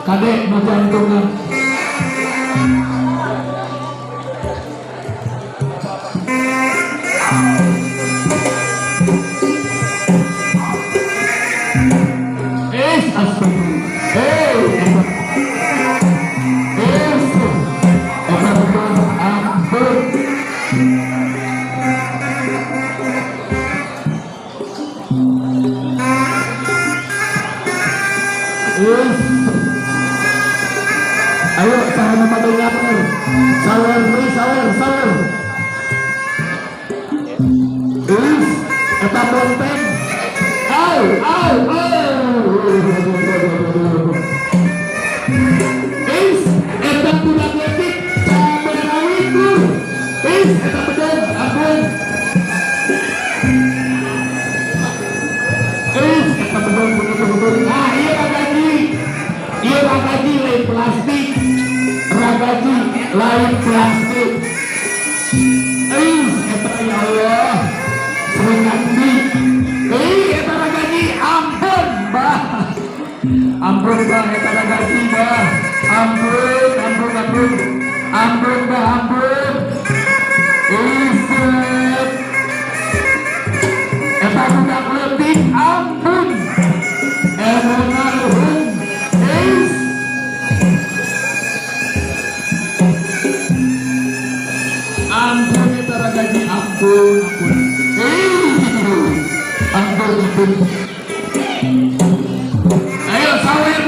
Kadek mau jantungan. Ayo sama matanya bener. Sawer, sawer. Eta bonteng. Au. Eta budak letik camerawiku. Eta bedeng, ampun. Eta bedeng betul-betul. Nah, iya ragaji lain plastik. Ragaji lain plastik. Eta ya Allah. Senangdi. Eta ragaji ampun, Bah. Ampun, Bah, eta ragaji, Bah. Ampun, Bah, ampun. Iset. Eta budak letik, ampun. Nuhun. Ampun eta ragaji, ampun. Ampun. Ayo sawer.